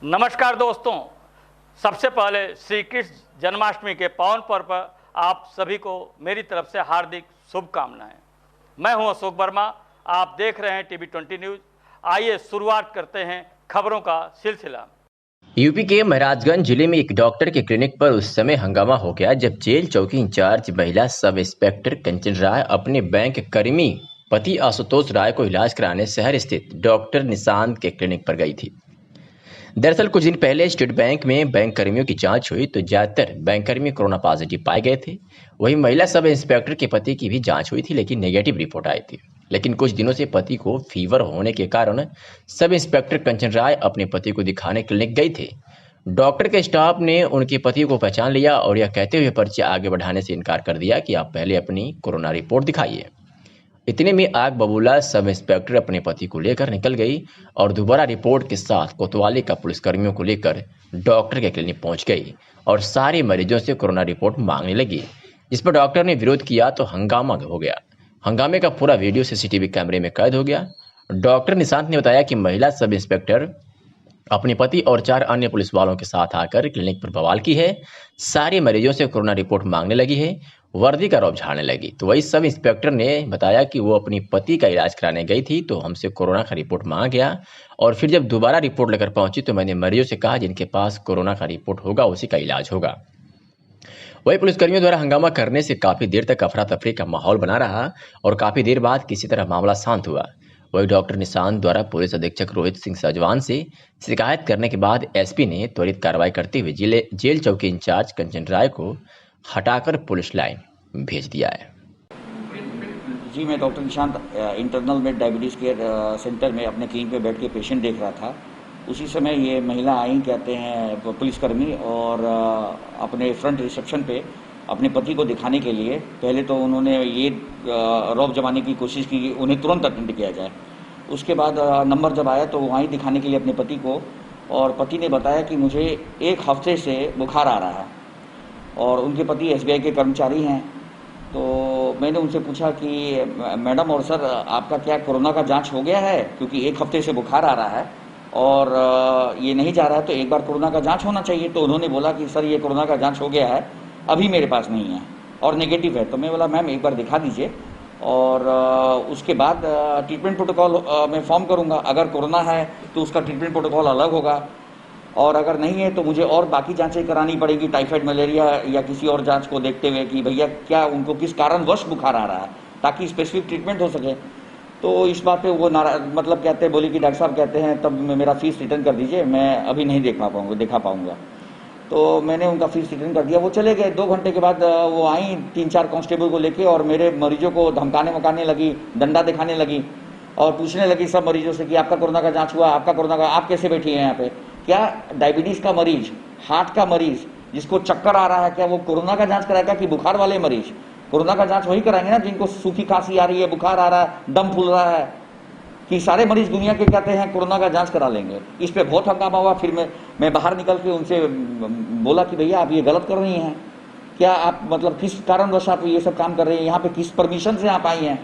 नमस्कार दोस्तों, सबसे पहले श्री कृष्ण जन्माष्टमी के पावन पर्व पर आप सभी को मेरी तरफ से हार्दिक शुभकामनाएं। मैं हूं अशोक वर्मा, आप देख रहे हैं टीवी 20 न्यूज। आइए शुरुआत करते हैं खबरों का सिलसिला। यूपी के महाराजगंज जिले में एक डॉक्टर के क्लिनिक पर उस समय हंगामा हो गया जब जेल चौकी इंचार्ज महिला सब इंस्पेक्टर कंचन राय अपने बैंक कर्मी पति आशुतोष राय को इलाज कराने शहर स्थित डॉक्टर निशांत के क्लिनिक पर गई थी। दरअसल कुछ दिन पहले स्टेट बैंक में बैंक कर्मियों की जांच हुई तो ज्यादातर बैंक कर्मी कोरोना पॉजिटिव पाए गए थे। वहीं महिला सब इंस्पेक्टर के पति की भी जांच हुई थी लेकिन नेगेटिव रिपोर्ट आई थी। लेकिन कुछ दिनों से पति को फीवर होने के कारण सब इंस्पेक्टर कंचन राय अपने पति को दिखाने क्लिनिक गई थे। डॉक्टर के स्टाफ ने उनके पति को पहचान लिया और यह कहते हुए पर्ची आगे बढ़ाने से इनकार कर दिया कि आप पहले अपनी कोरोना रिपोर्ट दिखाइए। इतने में आग बबूला सब इंस्पेक्टर अपने पति को लेकर निकल गई और दोबारा रिपोर्ट के साथ कोतवाली का पुलिसकर्मियों को लेकर डॉक्टर के क्लिनिक पहुंच गई और सारे मरीजों से कोरोना रिपोर्ट मांगने लगी। जिस पर डॉक्टर ने विरोध किया तो हंगामा हो गया। हंगामे का पूरा वीडियो सीसीटीवी कैमरे में कैद हो गया। डॉक्टर निशांत ने बताया कि महिला सब इंस्पेक्टर अपने पति और 4 अन्य पुलिस वालों के साथ आकर क्लिनिक पर बवाल की है। सारे मरीजों से कोरोना रिपोर्ट मांगने लगी है, वर्दी का रौब झाड़ने लगी। तो वही सब इंस्पेक्टर ने बताया कि वो अपनी पति का इलाज कराने गई थी तो हमसे कोरोना का रिपोर्ट मांगा गया और फिर जब दोबारा रिपोर्ट लेकर पहुंची तो मैंने मरीजों से कहा जिनके पास कोरोना का रिपोर्ट होगा उसी का इलाज होगा। वही पुलिसकर्मियों द्वारा हंगामा करने से काफी देर तक अफरा तफरी का माहौल बना रहा और काफी देर बाद किसी तरह मामला शांत हुआ। वही डॉक्टर निशांत द्वारा पुलिस अधीक्षक रोहित सिंह सजवान से शिकायत करने के बाद एसपी ने त्वरित कार्रवाई करते हुए जेल चौकी इंचार्ज कंचन राय को हटाकर पुलिस लाइन भेज दिया है। जी, मैं डॉक्टर निशांत इंटरनल में डायबिटीज़ केयर सेंटर में अपने क्लिनिक पे बैठ के पेशेंट देख रहा था। उसी समय ये महिला आई, कहते हैं पुलिसकर्मी, और अपने फ्रंट रिसेप्शन पे अपने पति को दिखाने के लिए पहले तो उन्होंने ये रौब जमाने की कोशिश की कि उन्हें तुरंत अटेंड किया जाए। उसके बाद नंबर जब आया तो वहीं दिखाने के लिए अपने पति को, और पति ने बताया कि मुझे 1 हफ्ते से बुखार आ रहा है और उनके पति एसबीआई के कर्मचारी हैं। तो मैंने उनसे पूछा कि मैडम और सर, आपका क्या कोरोना का जांच हो गया है, क्योंकि 1 हफ्ते से बुखार आ रहा है और ये नहीं जा रहा है तो एक बार कोरोना का जांच होना चाहिए। तो उन्होंने बोला कि सर ये कोरोना का जांच हो गया है, अभी मेरे पास नहीं है और नेगेटिव है। तो मैं बोला मैम एक बार दिखा दीजिए और उसके बाद ट्रीटमेंट प्रोटोकॉल मैं फॉर्म करूँगा। अगर कोरोना है तो उसका ट्रीटमेंट प्रोटोकॉल अलग होगा और अगर नहीं है तो मुझे और बाकी जांचें करानी पड़ेगी, टाइफाइड, मलेरिया या किसी और जांच को देखते हुए कि भैया क्या उनको किस कारणवश बुखार आ रहा है, ताकि स्पेसिफिक ट्रीटमेंट हो सके। तो इस बात पे वो मतलब कहते हैं, बोली कि डॉक्टर साहब कहते हैं तब मेरा फीस रिटर्न कर दीजिए, मैं अभी नहीं दिखा पाऊँगा। तो मैंने उनका फीस रिटर्न कर दिया। वो चले गए। 2 घंटे के बाद वो आई 3-4 कांस्टेबल को लेके और मेरे मरीजों को धमकाने वकाने लगी, डंडा दिखाने लगी और पूछने लगी सब मरीजों से कि आपका कोरोना का जांच हुआ, आपका कोरोना का, आप कैसे बैठी हैं यहाँ पे? क्या डायबिटीज़ का मरीज, हार्ट का मरीज जिसको चक्कर आ रहा है, क्या वो कोरोना का जांच कराएगा कि बुखार वाले मरीज? कोरोना का जांच वही कराएंगे ना जिनको सूखी खांसी आ रही है, बुखार आ रहा है, दम फूल रहा है, कि सारे मरीज दुनिया के कहते हैं कोरोना का जांच करा लेंगे। इस पे बहुत हंगामा हुआ। फिर मैं बाहर निकल के उनसे बोला कि भैया आप ये गलत कर रही हैं, क्या आप मतलब किस कारणवश आप ये सब काम कर रही हैं, यहाँ पे किस परमिशन से आप आई हैं?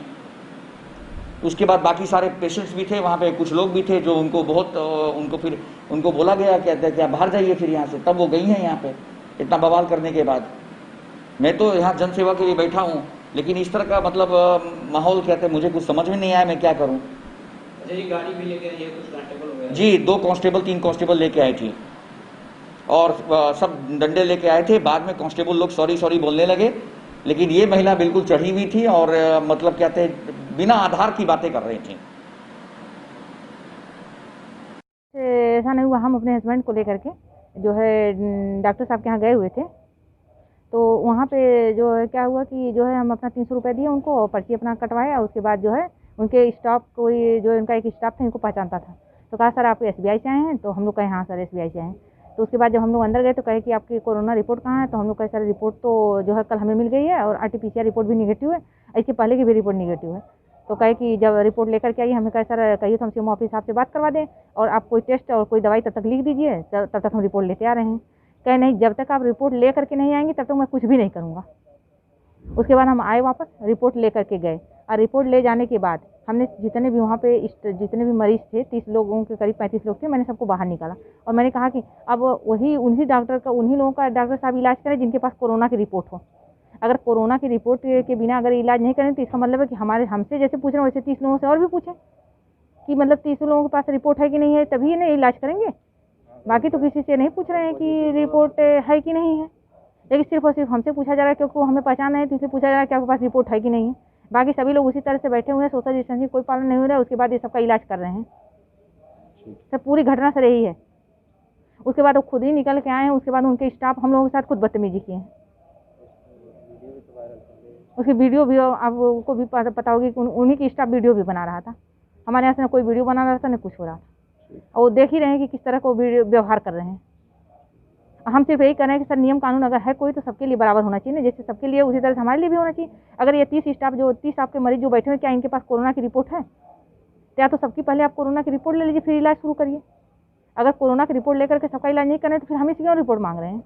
उसके बाद बाकी सारे पेशेंट्स भी थे वहाँ पे, कुछ लोग भी थे जो उनको बहुत फिर उनको बोला गया, कहते हैं कि आप बाहर जाइए फिर यहाँ से। तब वो गई हैं यहाँ पे इतना बवाल करने के बाद। मैं तो यहाँ जनसेवा के लिए बैठा हूँ, लेकिन इस तरह का मतलब माहौल, कहते हैं मुझे कुछ समझ में नहीं आया मैं क्या करूँ। ये गाड़ी भी लेके आई है, कुछ कांस्टेबल वगैरह? जी, 2 कांस्टेबल 3 कांस्टेबल लेके आए थे और सब डंडे लेके आए थे। बाद में कांस्टेबल लोग सॉरी बोलने लगे, लेकिन ये महिला बिल्कुल चढ़ी हुई थी और मतलब कहते हैं बिना आधार की बातें कर रही थी। ऐसा नहीं हुआ, हम अपने हस्बैंड को लेकर के जो है डॉक्टर साहब के यहाँ गए हुए थे। तो वहाँ पे जो है क्या हुआ कि जो है हम अपना 300 रुपये दिए उनको और पर्ची अपना कटवाया। उसके बाद जो है उनके स्टाफ, कोई जो उनका एक स्टाफ था इनको पहचानता था, तो कहा सर आप एसबीआई से आए हैं? तो हम लोग कहे हाँ सर एसबीआई से आए हैं। तो उसके बाद जब हम लोग अंदर गए तो कहे कि आपकी कोरोना रिपोर्ट कहाँ है? तो हम लोग कहे सर रिपोर्ट तो जो है कल हमें मिल गई है और आरटीपीसीआर रिपोर्ट भी निगेटिव है, इसके पहले की भी रिपोर्ट निगेटिव है। तो कहे कि जब रिपोर्ट लेकर के आइए। हमें कहे सर कहिए तो हम ऑफिस साहब से बात करवा दें और आप कोई टेस्ट और कोई दवाई तब तक लिख दीजिए, तब तक हम रिपोर्ट लेते आ रहे हैं। कहे नहीं, जब तक आप रिपोर्ट ले करके नहीं आएंगी तब तक मैं कुछ भी नहीं करूँगा। उसके बाद हम आए वापस, रिपोर्ट ले करके गए और रिपोर्ट ले जाने के बाद हमने जितने भी वहाँ पे जितने भी मरीज थे 30 लोगों के करीब 35 लोग थे, मैंने सबको बाहर निकाला और मैंने कहा कि अब वही उन्हीं लोगों का डॉक्टर साहब इलाज करें जिनके पास कोरोना की रिपोर्ट हो। अगर कोरोना की रिपोर्ट के बिना अगर इलाज नहीं करें तो इसका मतलब है कि हमसे जैसे पूछ रहे हैं वैसे 30 लोगों से और भी पूछें कि मतलब 30 लोगों के पास रिपोर्ट है कि नहीं है, तभी ना इलाज करेंगे। बाकी तो किसी से नहीं पूछ रहे हैं कि रिपोर्ट है कि नहीं है, लेकिन सिर्फ और सिर्फ हमसे पूछा जा रहा है क्योंकि वो हमें पहचान है, तो इसलिए पूछा जा रहा है कि आपके पास रिपोर्ट है कि नहीं है। बाकी सभी लोग उसी तरह से बैठे हुए हैं, सोशल डिस्टेंसिंग कोई पालन नहीं हो रहा है, उसके बाद ये सबका इलाज कर रहे हैं। सब पूरी घटना सर यही है। उसके बाद वो खुद ही निकल के आए हैं, उसके बाद उनके स्टाफ हम लोगों के साथ खुद बदतमीजी किए हैं। उसकी वीडियो भी आपको भी पता होगी कि उन्हीं की स्टाफ वीडियो भी बना रहा था। हमारे यहाँ से ना कोई वीडियो बना रहा था ना कुछ हो रहा था, और वो देख ही रहे हैं कि किस तरह को वीडियो व्यवहार कर रहे हैं। हम सिर्फ यही कर रहे हैं कि सर नियम कानून अगर है कोई तो सबके लिए बराबर होना चाहिए ना, जैसे सबके लिए उसी तरह से हमारे लिए भी होना चाहिए। अगर ये 30 आपके मरीज जो बैठे हुए क्या इनके पास कोरोना की रिपोर्ट है, तो या तो सबकी पहले आप कोरोना की रिपोर्ट ले लीजिए फिर इलाज शुरू करिए। अगर कोरोना की रिपोर्ट लेकर के सबका इलाज नहीं करें तो फिर हम इसकी क्यों रिपोर्ट मांग रहे हैं।